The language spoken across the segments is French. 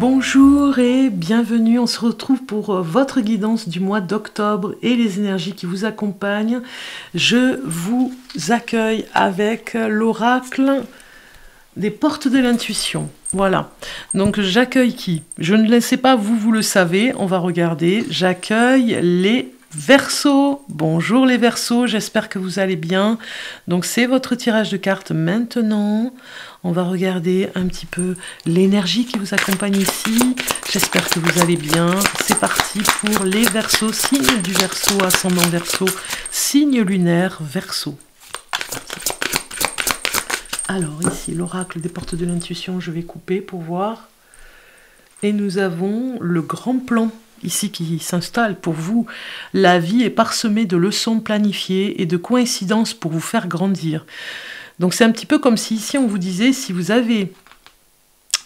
Bonjour et bienvenue, on se retrouve pour votre guidance du mois d'octobre et les énergies qui vous accompagnent. Je vous accueille avec l'oracle des portes de l'intuition. Voilà, donc j'accueille qui? Je ne le sais pas, vous le savez, on va regarder. J'accueille les Verseaux. Bonjour les Verseaux, j'espère que vous allez bien. Donc c'est votre tirage de cartes maintenant. On va regarder un petit peu l'énergie qui vous accompagne ici. J'espère que vous allez bien. C'est parti pour les Verseaux, signe du Verseau, ascendant Verseau, signe lunaire Verseau. Alors ici, l'oracle des portes de l'intuition, je vais couper pour voir. Et nous avons le grand plan ici qui s'installe pour vous. La vie est parsemée de leçons planifiées et de coïncidences pour vous faire grandir. Donc c'est un petit peu comme si ici on vous disait, si vous avez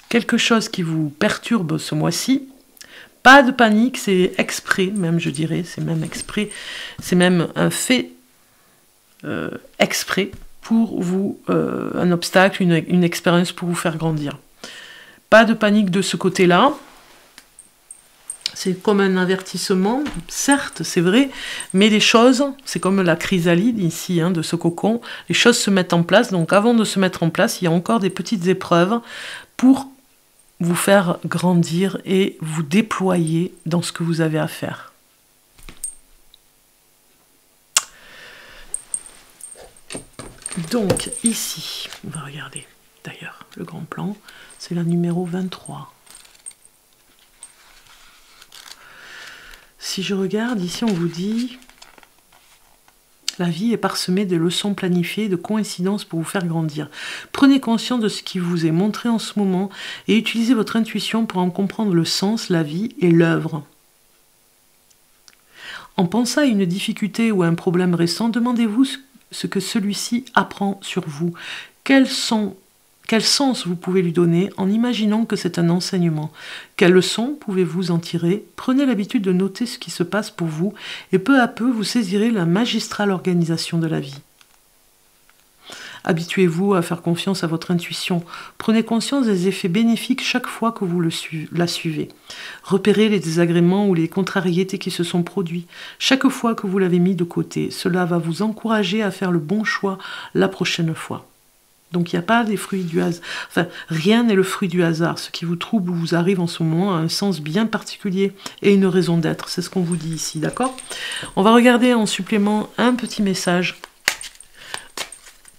quelque chose qui vous perturbe ce mois-ci, pas de panique, c'est exprès, même je dirais, c'est même exprès, c'est même un fait exprès pour vous, un obstacle, une expérience pour vous faire grandir. Pas de panique de ce côté-là. C'est comme un avertissement, certes, c'est vrai, mais les choses, c'est comme la chrysalide ici, de ce cocon, les choses se mettent en place. Donc avant de se mettre en place, il y a encore des petites épreuves pour vous faire grandir et vous déployer dans ce que vous avez à faire. Donc ici, on va regarder d'ailleurs le grand plan, c'est la numéro 23. Si je regarde, ici on vous dit la vie est parsemée de leçons planifiées, de coïncidences pour vous faire grandir. Prenez conscience de ce qui vous est montré en ce moment et utilisez votre intuition pour en comprendre le sens, la vie et l'œuvre. En pensant à une difficulté ou à un problème récent, demandez-vous ce que celui-ci apprend sur vous. Quel sens vous pouvez lui donner en imaginant que c'est un enseignement? Quelles leçons pouvez-vous en tirer? Prenez l'habitude de noter ce qui se passe pour vous et peu à peu vous saisirez la magistrale organisation de la vie. Habituez-vous à faire confiance à votre intuition. Prenez conscience des effets bénéfiques chaque fois que vous la suivez. Repérez les désagréments ou les contrariétés qui se sont produits. Chaque fois que vous l'avez mis de côté, cela va vous encourager à faire le bon choix la prochaine fois. Donc il n'y a pas des fruits du hasard. Enfin, rien n'est le fruit du hasard. Ce qui vous trouble ou vous arrive en ce moment a un sens bien particulier et une raison d'être. C'est ce qu'on vous dit ici, d'accord? On va regarder en supplément un petit message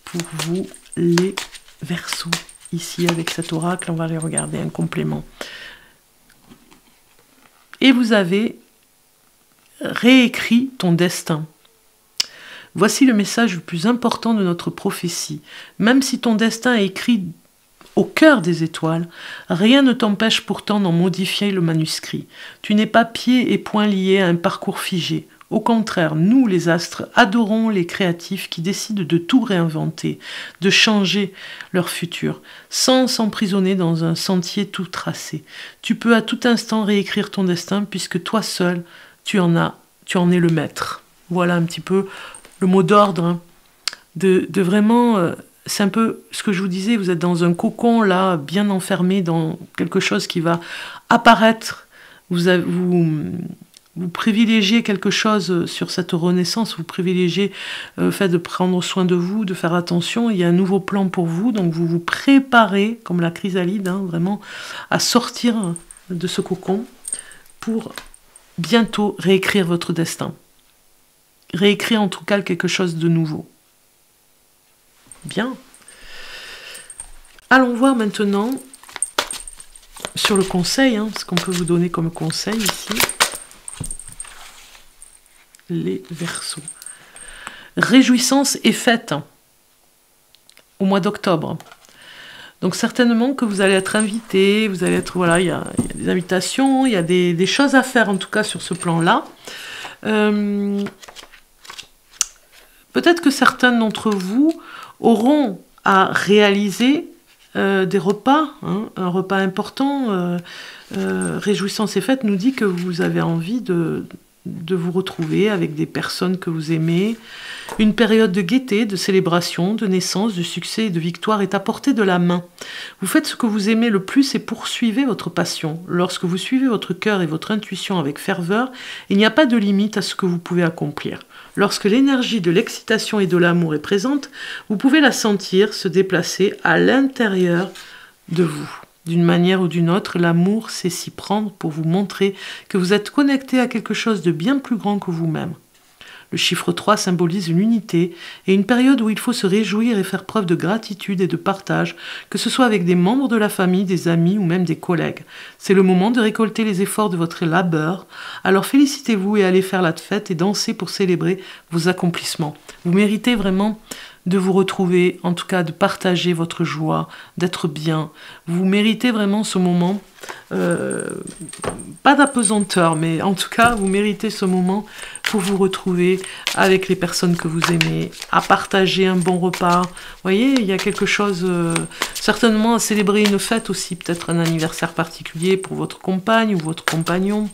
pour vous, les Verseaux. Ici, avec cet oracle, on va aller regarder un complément. Et vous avez réécrit ton destin. Voici le message le plus important de notre prophétie. Même si ton destin est écrit au cœur des étoiles, rien ne t'empêche pourtant d'en modifier le manuscrit. Tu n'es pas pieds et poings liés à un parcours figé. Au contraire, nous, les astres, adorons les créatifs qui décident de tout réinventer, de changer leur futur, sans s'emprisonner dans un sentier tout tracé. Tu peux à tout instant réécrire ton destin puisque toi seul, tu en es le maître. Voilà un petit peu le mot d'ordre, de vraiment, c'est un peu ce que je vous disais, vous êtes dans un cocon là, bien enfermé dans quelque chose qui va apparaître, vous privilégiez quelque chose sur cette renaissance, vous privilégiez le fait de prendre soin de vous, de faire attention, il y a un nouveau plan pour vous, donc vous vous préparez, comme la chrysalide, vraiment, à sortir de ce cocon pour bientôt réécrire votre destin. Réécrire en tout cas quelque chose de nouveau. Bien. Allons voir maintenant sur le conseil, ce qu'on peut vous donner comme conseil ici. Les Verseaux. Réjouissance est faite au mois d'octobre. Donc certainement que vous allez être invité, vous allez être, voilà, il y a des invitations, il y a des choses à faire en tout cas sur ce plan-là. Peut-être que certains d'entre vous auront à réaliser des repas, un repas important. Réjouissance est faite nous dit que vous avez envie de de vous retrouver avec des personnes que vous aimez. Une période de gaieté, de célébration, de naissance, de succès et de victoire est à portée de la main. Vous faites ce que vous aimez le plus et poursuivez votre passion. Lorsque vous suivez votre cœur et votre intuition avec ferveur, il n'y a pas de limite à ce que vous pouvez accomplir. Lorsque l'énergie de l'excitation et de l'amour est présente, vous pouvez la sentir se déplacer à l'intérieur de vous. D'une manière ou d'une autre, l'amour sait s'y prendre pour vous montrer que vous êtes connecté à quelque chose de bien plus grand que vous-même. Le chiffre 3 symbolise une unité et une période où il faut se réjouir et faire preuve de gratitude et de partage, que ce soit avec des membres de la famille, des amis ou même des collègues. C'est le moment de récolter les efforts de votre labeur, alors félicitez-vous et allez faire la fête et danser pour célébrer vos accomplissements. Vous méritez vraiment de vous retrouver, en tout cas de partager votre joie, d'être bien. Vous méritez vraiment ce moment, pas d'apesanteur, mais en tout cas, vous méritez ce moment pour vous retrouver avec les personnes que vous aimez, à partager un bon repas. Vous voyez, il y a quelque chose, certainement à célébrer une fête aussi, peut-être un anniversaire particulier pour votre compagne ou votre compagnon.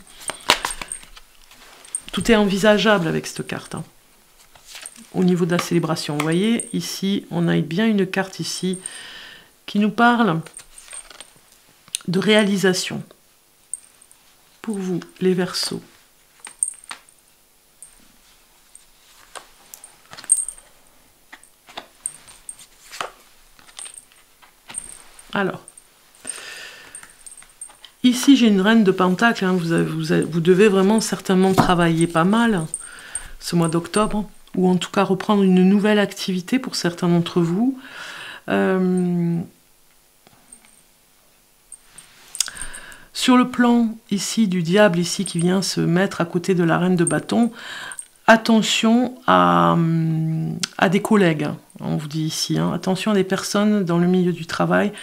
Tout est envisageable avec cette carte, hein. Au niveau de la célébration, vous voyez, ici, on a bien une carte ici qui nous parle de réalisation. Pour vous, les Verseaux. Alors, ici, j'ai une reine de Pentacle, hein. Vous devez vraiment certainement travailler pas mal ce mois d'octobre, ou en tout cas reprendre une nouvelle activité pour certains d'entre vous. Sur le plan ici du diable, ici qui vient se mettre à côté de la reine de bâton, attention à des collègues, on vous dit ici, hein. Attention à des personnes dans le milieu du travail,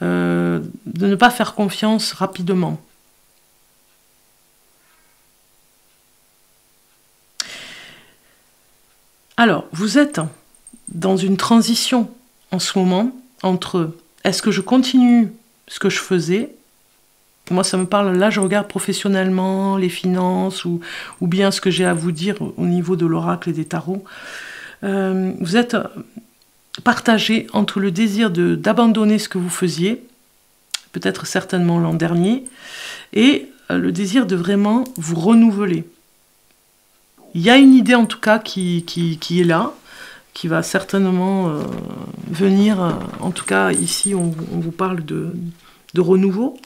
de ne pas faire confiance rapidement. Alors, vous êtes dans une transition en ce moment entre est-ce que je continue ce que je faisais? Moi, ça me parle, là, je regarde professionnellement les finances ou bien ce que j'ai à vous dire au niveau de l'oracle et des tarots. Vous êtes partagé entre le désir d'abandonner ce que vous faisiez, peut-être certainement l'an dernier, et le désir de vraiment vous renouveler. Il y a une idée en tout cas qui est là, qui va certainement venir, en tout cas ici on vous parle de renouveau.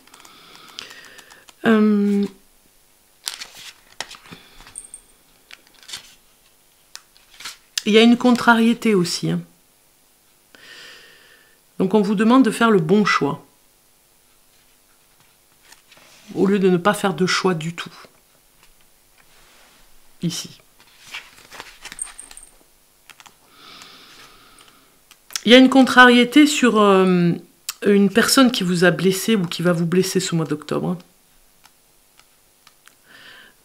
Il y a une contrariété aussi, hein. Donc on vous demande de faire le bon choix, au lieu de ne pas faire de choix du tout. Ici. Il y a une contrariété sur une personne qui vous a blessé ou qui va vous blesser ce mois d'octobre.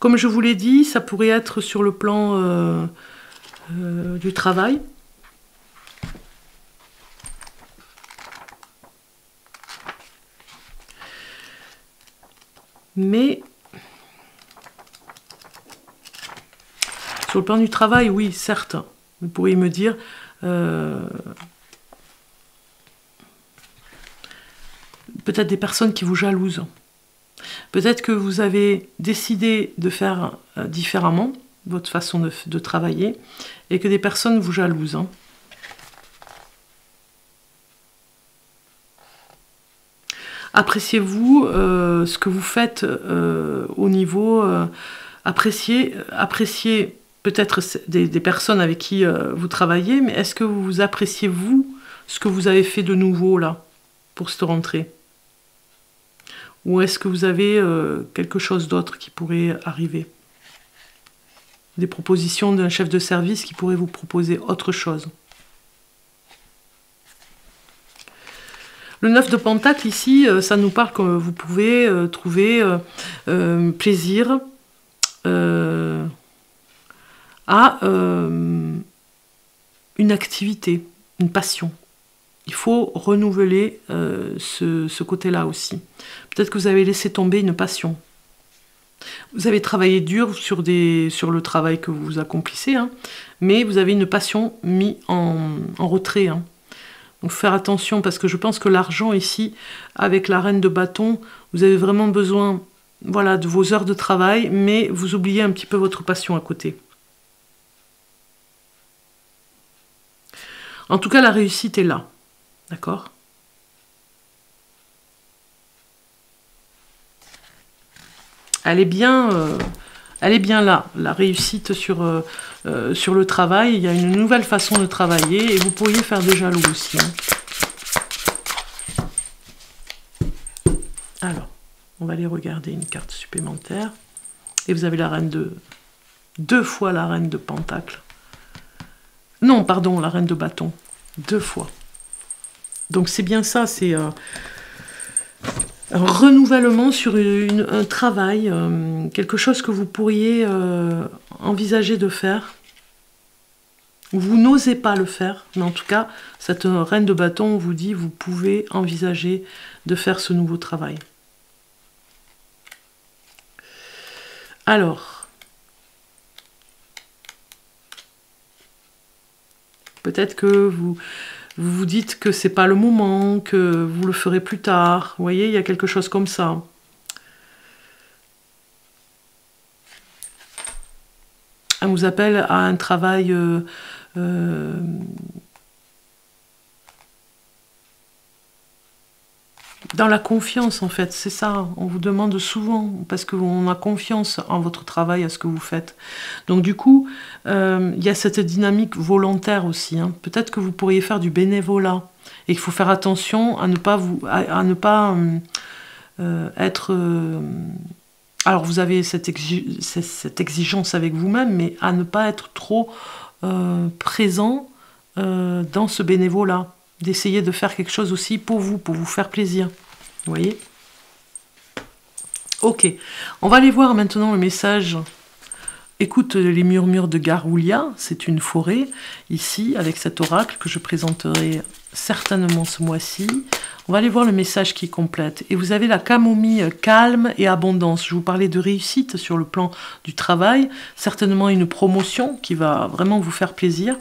Comme je vous l'ai dit, ça pourrait être sur le plan du travail. Mais sur le plan du travail, oui, certes, vous pourriez me dire, peut-être des personnes qui vous jalousent. Peut-être que vous avez décidé de faire différemment votre façon de travailler et que des personnes vous jalousent, hein. Appréciez-vous ce que vous faites au niveau... appréciez peut-être des personnes avec qui vous travaillez, mais est-ce que vous appréciez, vous, ce que vous avez fait de nouveau, là, pour cette rentrée? Ou est-ce que vous avez quelque chose d'autre qui pourrait arriver? Des propositions d'un chef de service qui pourrait vous proposer autre chose. Le 9 de Pentacle, ici, ça nous parle que vous pouvez trouver plaisir à une activité, une passion. Il faut renouveler ce côté-là aussi. Peut-être que vous avez laissé tomber une passion. Vous avez travaillé dur sur le travail que vous accomplissez, hein, mais vous avez une passion mise en retrait. Hein. Donc faire attention, parce que je pense que l'argent ici, avec la reine de bâton, vous avez vraiment besoin, voilà, de vos heures de travail, mais vous oubliez un petit peu votre passion à côté. En tout cas, la réussite est là. D'accord ? Elle est bien là, la réussite sur le travail. Il y a une nouvelle façon de travailler et vous pourriez faire des jaloux aussi. Hein. Alors, on va aller regarder une carte supplémentaire. Et vous avez la reine de... 2 fois la reine de pentacle. Non, pardon, la reine de bâton. 2 fois. Donc c'est bien ça, c'est... un renouvellement sur un travail, quelque chose que vous pourriez envisager de faire. Vous n'osez pas le faire, mais en tout cas, cette reine de bâton vous dit vous pouvez envisager de faire ce nouveau travail. Alors, peut-être que vous vous dites que c'est pas le moment, que vous le ferez plus tard. Vous voyez, il y a quelque chose comme ça. On vous appelle à un travail dans la confiance, en fait. C'est ça, on vous demande souvent, parce qu'on a confiance en votre travail, à ce que vous faites. Donc du coup, il y a cette dynamique volontaire aussi. Hein. Peut-être que vous pourriez faire du bénévolat. Et qu'il faut faire attention à ne pas être... alors vous avez cette exigence avec vous-même, mais à ne pas être trop présent dans ce bénévolat. D'essayer de faire quelque chose aussi pour vous faire plaisir. Vous voyez? Ok, on va aller voir maintenant le message. Écoute les murmures de Garoulia, c'est une forêt, ici, avec cet oracle que je présenterai certainement ce mois-ci. On va aller voir le message qui complète. Et vous avez la camomille calme et abondance. Je vous parlais de réussite sur le plan du travail, certainement une promotion qui va vraiment vous faire plaisir,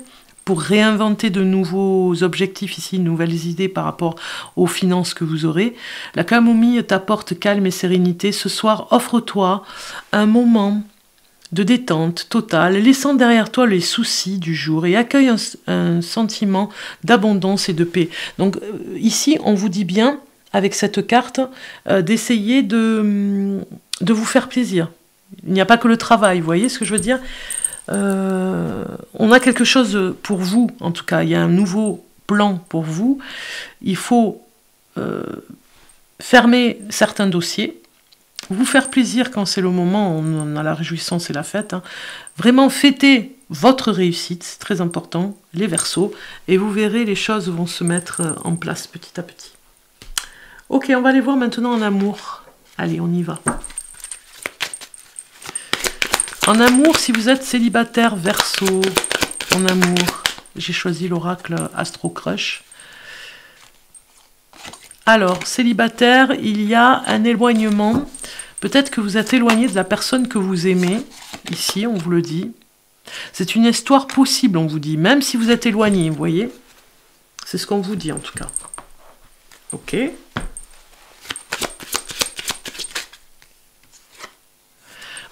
pour réinventer de nouveaux objectifs ici, de nouvelles idées par rapport aux finances que vous aurez. La camomille t'apporte calme et sérénité. Ce soir, offre-toi un moment de détente totale, laissant derrière toi les soucis du jour et accueille un sentiment d'abondance et de paix. Donc ici, on vous dit bien, avec cette carte, d'essayer de vous faire plaisir. Il n'y a pas que le travail, vous voyez ce que je veux dire ? On a quelque chose pour vous, en tout cas, il y a un nouveau plan pour vous. Il faut fermer certains dossiers, vous faire plaisir quand c'est le moment, on a la réjouissance et la fête. Hein. Vraiment fêter votre réussite, c'est très important, les Verseaux, et vous verrez, les choses vont se mettre en place petit à petit. Ok, on va aller voir maintenant en amour. Allez, on y va. En amour, si vous êtes célibataire, Verseau, en amour, j'ai choisi l'oracle Astro Crush. Alors, célibataire, il y a un éloignement. Peut-être que vous êtes éloigné de la personne que vous aimez. Ici, on vous le dit. C'est une histoire possible, on vous dit. Même si vous êtes éloigné, vous voyez. C'est ce qu'on vous dit, en tout cas. Ok.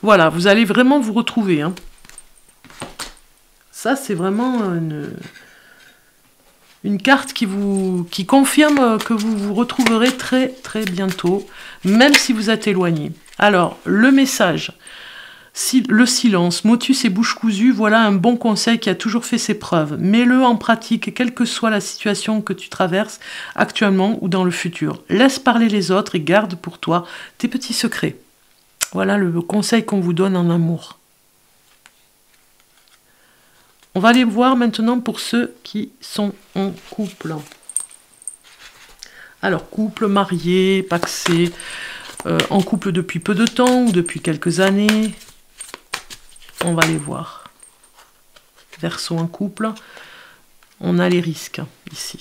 Voilà, vous allez vraiment vous retrouver. Hein. Ça, c'est vraiment une carte qui confirme que vous vous retrouverez très très bientôt, même si vous êtes éloigné. Alors, le message, le silence, motus et bouche cousue, voilà un bon conseil qui a toujours fait ses preuves. Mets-le en pratique, quelle que soit la situation que tu traverses actuellement ou dans le futur. Laisse parler les autres et garde pour toi tes petits secrets. Voilà le conseil qu'on vous donne en amour. On va aller voir maintenant pour ceux qui sont en couple. Alors, couple, marié, pacsé, en couple depuis peu de temps ou depuis quelques années. On va les voir. Verseau en couple. On a les risques ici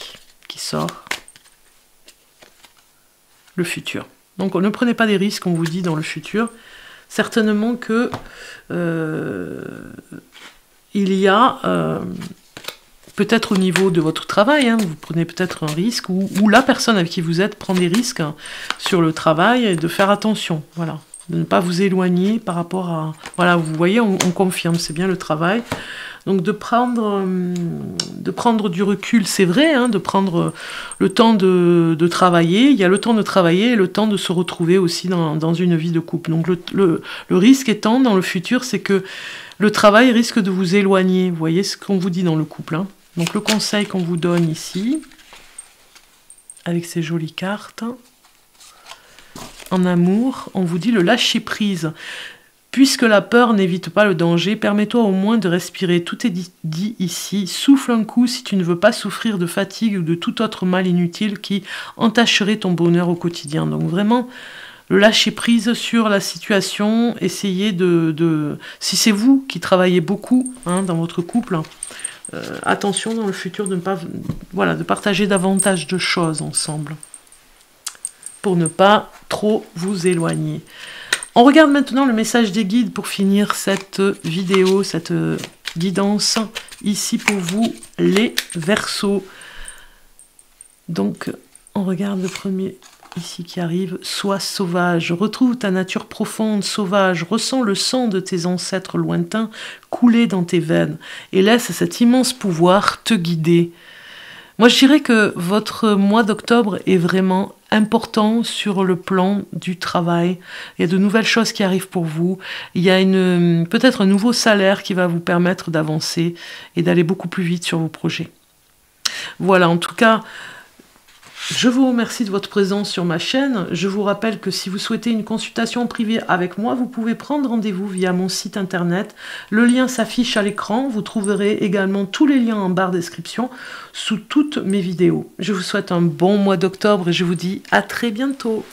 qui sort. Le futur. Donc, ne prenez pas des risques, on vous dit, dans le futur. certainement que il y a peut-être au niveau de votre travail, hein, vous prenez peut-être un risque, ou la personne avec qui vous êtes prend des risques hein, sur le travail, et de faire attention, voilà. De ne pas vous éloigner par rapport à... Voilà, vous voyez, on confirme, c'est bien le travail. Donc de prendre du recul, c'est vrai, hein, de prendre le temps de travailler. Il y a le temps de travailler et le temps de se retrouver aussi dans une vie de couple. Donc le risque étant dans le futur, c'est que le travail risque de vous éloigner. Vous voyez ce qu'on vous dit dans le couple, hein. Donc le conseil qu'on vous donne ici, avec ces jolies cartes, en amour, on vous dit le lâcher prise. Puisque la peur n'évite pas le danger, permets-toi au moins de respirer. Tout est dit ici. Souffle un coup si tu ne veux pas souffrir de fatigue ou de tout autre mal inutile qui entacherait ton bonheur au quotidien. Donc vraiment, le lâcher prise sur la situation. Essayez si c'est vous qui travaillez beaucoup hein, dans votre couple, attention dans le futur de ne pas, voilà, de partager davantage de choses ensemble pour ne pas trop vous éloigner. On regarde maintenant le message des guides pour finir cette vidéo, cette guidance ici pour vous, les Verseaux. Donc, on regarde le premier ici qui arrive. Sois sauvage, retrouve ta nature profonde, sauvage, ressens le sang de tes ancêtres lointains couler dans tes veines et laisse cet immense pouvoir te guider. Moi, je dirais que votre mois d'octobre est vraiment important sur le plan du travail. Il y a de nouvelles choses qui arrivent pour vous. Il y a peut-être un nouveau salaire qui va vous permettre d'avancer et d'aller beaucoup plus vite sur vos projets. Voilà, en tout cas, je vous remercie de votre présence sur ma chaîne. Je vous rappelle que si vous souhaitez une consultation privée avec moi, vous pouvez prendre rendez-vous via mon site internet. Le lien s'affiche à l'écran. Vous trouverez également tous les liens en barre description sous toutes mes vidéos. Je vous souhaite un bon mois d'octobre et je vous dis à très bientôt.